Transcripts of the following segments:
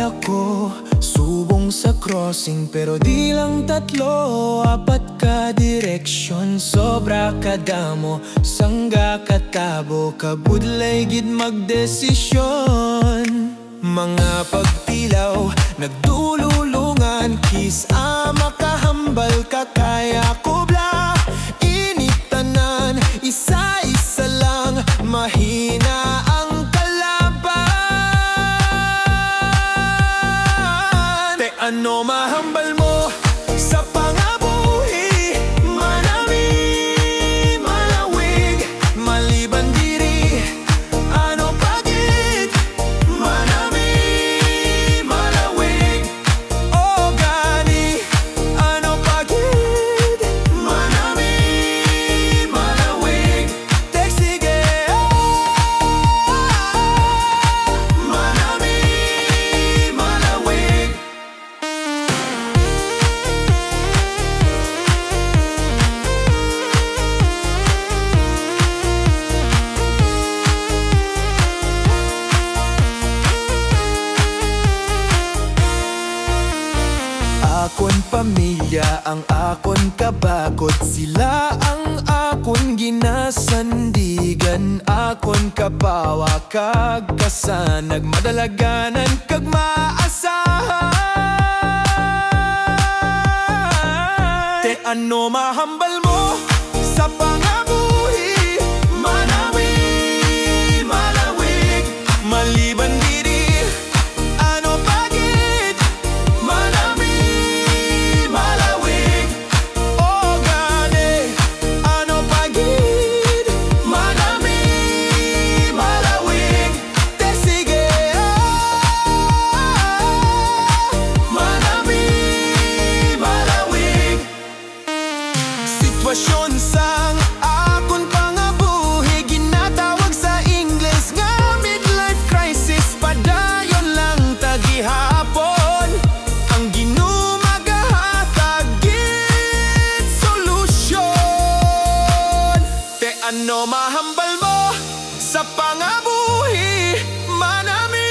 ako subong sa crossing, pero di lang tatlo, apat ka direksyon. Sobra kadamo, sangga katabo, kabudlay gid magdesisyon. Mga pagpilaw, nagdululungan, kiss makahambal ka kaya kubla. Initanan, isa-isa lang, mahina ang kalaban. Te ano mahambal mo sa pangabuhi, manami, malawig, maliban diri, ano pagit, manami, malawig, o gani, ano pagit, manami, malawig, tek sige, manami, malawig. Akon pamilya, ang akon kabakot, sila ang akon ginasandigan. Akon kapawa kag kasanag, madalaganan kag maasahan. Te ano mahambal mo sa pangabuhi, manami, malawig, maliban diri, ano pagit, manami, malawig, o gani, ano pagit, manami, malawig, te sige, manami, malawig. Sitwasyon sang akon pangabuhi, ginatawag sa Ingles nga midlife crisis. Padayon lang tagihapon, ang ginumagahatag gid solusyon. Te ano mahambal mo sa pangabuhi, manami,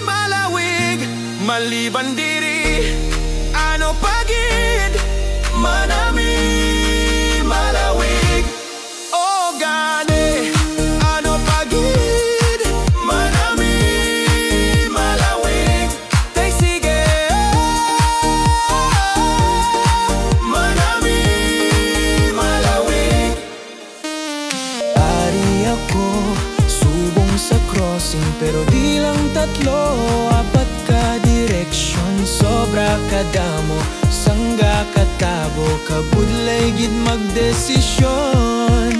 malawig, maliban diri, ano pagid, manami, malawig, o gani, ano pagid, manami, malawig, tek sige, manami, malawig. Ari ako subong sa crossing, pero di lang tatlo, apat ka direksyon. Sobra kadamo, sangga katabo, kabudlay gid magdesisyon.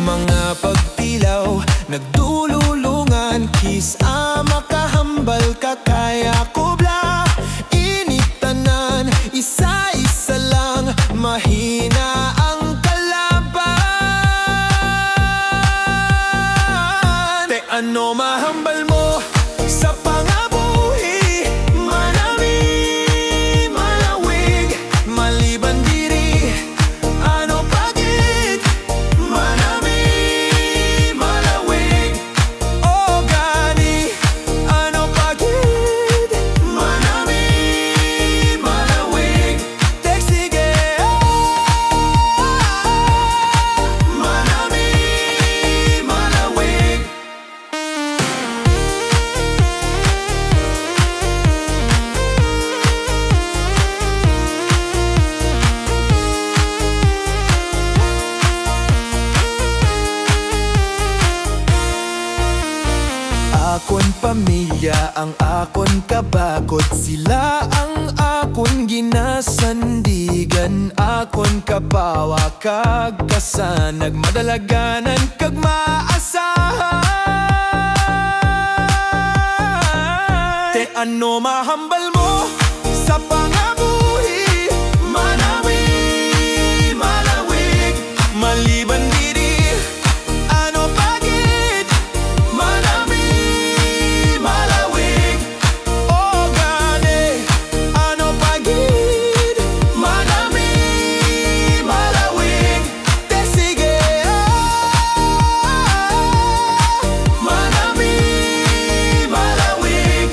Mga pagpilaw, nagdululungan, kiss makahambal ka kaya kubla. Initanan, isa-isa lang, mahina ang kalaban. Te ano mahambal mo sa pangabuhi, manami, malawig, maliban diri, ano pagit, manami, malawig, o gani, ano pagit, manami, malawig, tek sige, manami, malawig. Akon pamilya, ang akon kabakot, sila ang akon ginasandigan. Akon kapawa kag kasanag, madalaganan kag maasahan. Te ano mahambal mo sa pangabuhi, manami, malawig, maliban diri, ano pagit, manami, malawig, o gani, ano pagit, manami, malawig, te sige, manami, malawig.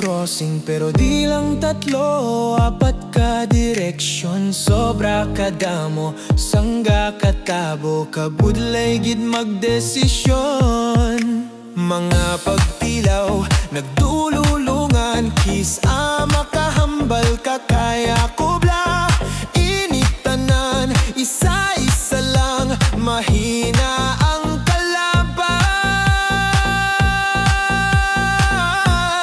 crossing pero di lang tatlo, apat ka direksyon. Sobra kadamo, sangga katabo, kabudlay gid magdesisyon. Mga pagpilaw, nagdululungan, kiss makahambal ka kaya kubla. Initanan, isa-isa lang, mahina ang kalaban.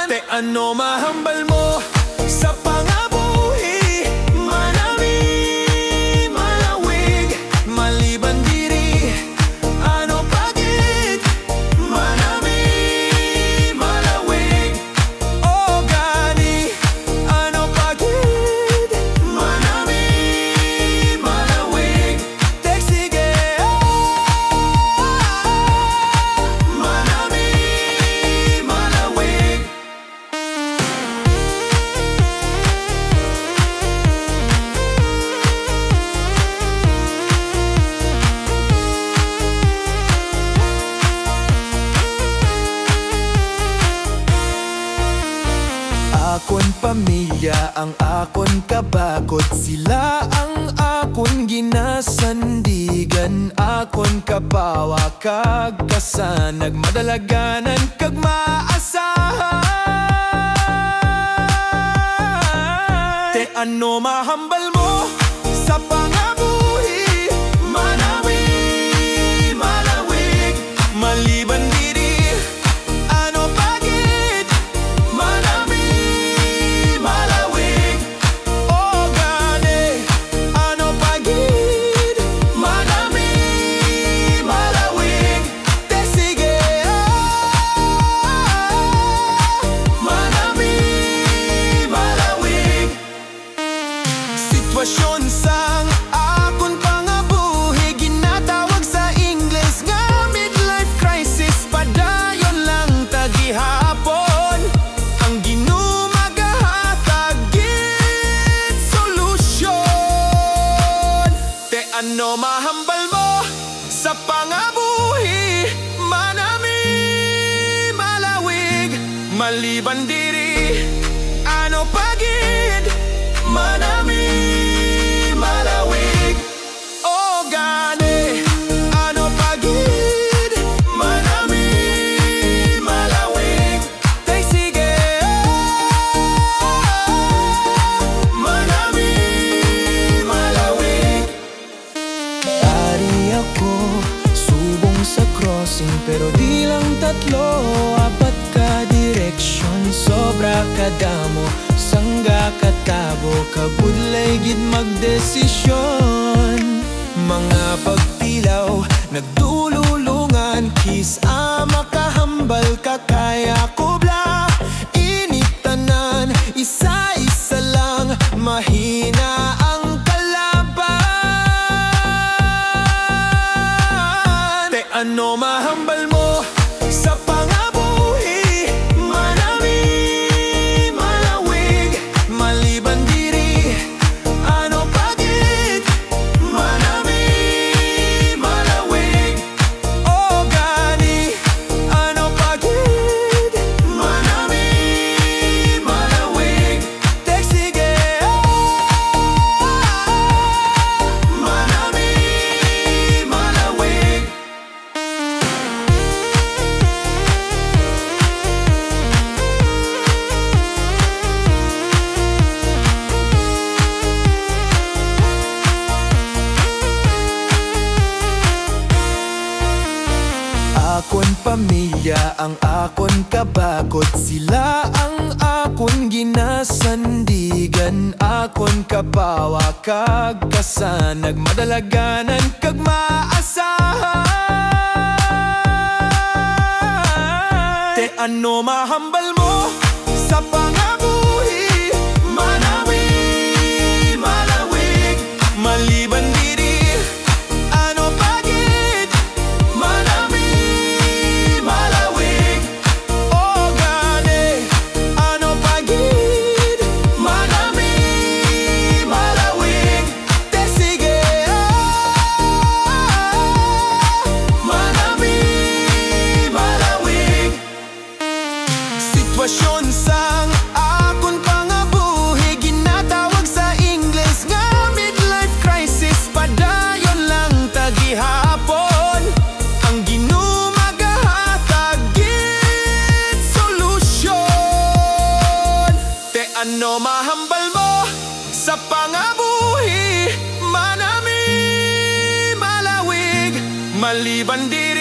Te ano mahambal mo sa pangabuhi, manami, malawig, maliban diri, ano pagit, manami, malawig, o gani, ano pagit, manami, malawig, tek sige, manami, malawig. Akon pamilya, ang akon kabakot, sila ang akon ginasandigan. Akon kapawa, kag kasanag, madalaganan kag maasahan. Te ano mahambal mo sa pangabuhi, manami, malawig, maliban diri, ano pagit, manami, malawig, o gani, ano pagit, manami, malawig, te sige, manami, malawig. Sitwasyon sang akon pangabuhi, ginatawag sa Ingles nga midlife crisis. Padayon lang tagihapon, ang ginumagahatag gid solusyon. Te ano mahambal mo sa pangabuhi, manami, malawig, maliban diri, ano pagid, manami, malawig, o gani, ano pagid, manami, malawig, tek sige, manami, malawig. Ari ako, subong sa crossing pero di lang tatlo, apat ka direksyon. Sobra kadamo, sangga katabo, kabudlay gid magdesisyon. Mga pagpilaw, nagdululungan, kiss makahambal ka kaya kubla. Initanan, isa-isa lang, mahina ang kalaban. Te ano mahambal mo sa pangabuhi, manami, malawig, maliban diri, ano pagit, manami, malawig, o gani, ano pagit, manami, malawig, tek sige, manami, malawig. Akon pamilya, ang akon kabakot, sila ang akon ginasandigan. Akon kapawa, kag kasanag, madalaganan kag maasahan. Te ano mahambal mo sa pangabuhi, manami, malawig, maliban diri, ano pagit, manami, malawig, o gani, ano pagit, manami, malawig, te sige, manami, malawig. Sitwasyon maliban di